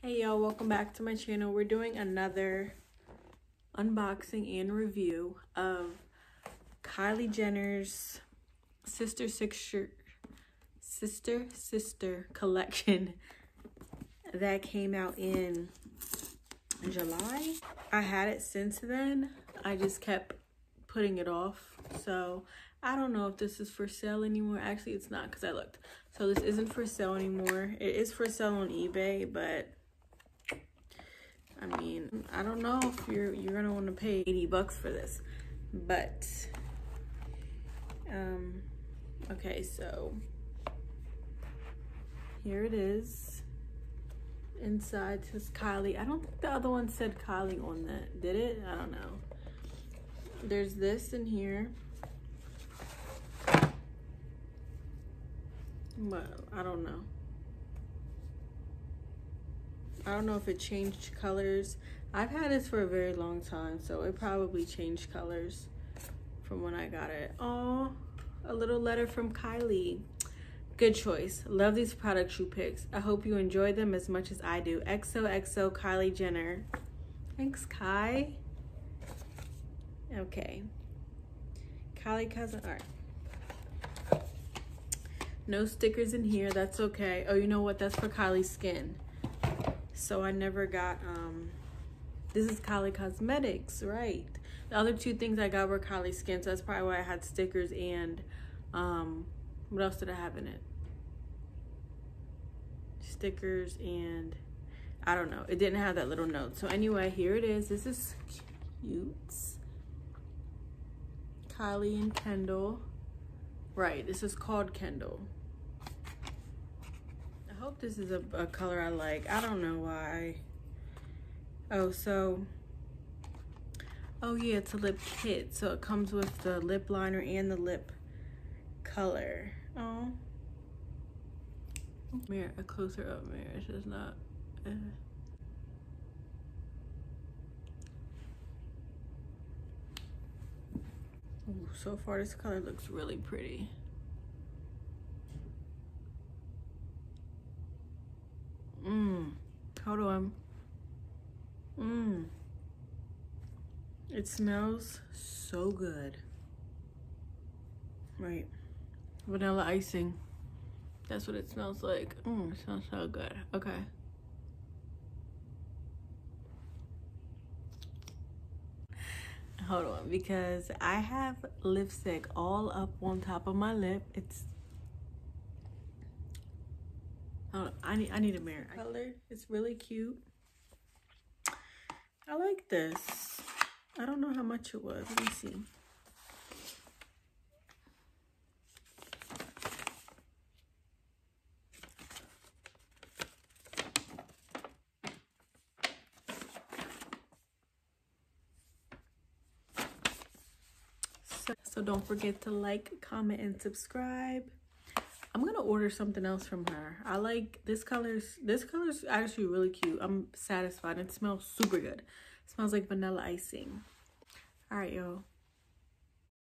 Hey y'all, welcome back to my channel. We're doing another unboxing and review of Kylie Jenner's sister collection that came out in July. I had it since then. I just kept putting it off. So I don't know if this is for sale anymore. Actually, it's not because I looked. So this isn't for sale anymore. It is for sale on eBay, but I mean, I don't know if you're gonna want to pay 80 bucks for this, but okay, so here it is. Inside says Kylie. I don't think the other one said Kylie on that, did it? I don't know. There's this in here. Well, I don't know. I don't know if it changed colors. I've had this for a very long time, so it probably changed colors from when I got it. Oh, a little letter from Kylie. Good choice. Love these products you picked. I hope you enjoy them as much as I do. XOXO Kylie Jenner. Thanks, Kai. Okay. Kylie cousin. All right. No stickers in here. That's okay. Oh, you know what? That's for Kylie's skin. So I never got, this is Kylie Cosmetics, right? The other two things I got were Kylie Skin, so that's probably why I had stickers and, what else did I have in it? Stickers and, I don't know. It didn't have that little note. So anyway, here it is. This is cute. Kylie and Kendall. Right, this is called Kendall. I hope this is a color I like. I don't know why. Oh, so, oh yeah, it's a lip kit. So it comes with the lip liner and the lip color. Oh. Mirror, a closer up mirror. It's just not. Ooh, so far this color looks really pretty. Hold on. It smells so good. Right. Vanilla icing. That's what it smells like. It smells so good. Okay. Hold on, because I have lipstick all up on top of my lip. It's I need a mirror. Color, it's really cute. I like this. I don't know how much it was. Let me see. So don't forget to like, comment, and subscribe. I'm gonna order something else from her. I like this color's actually really cute. I'm satisfied. It smells super good. It smells like vanilla icing. All right, y'all.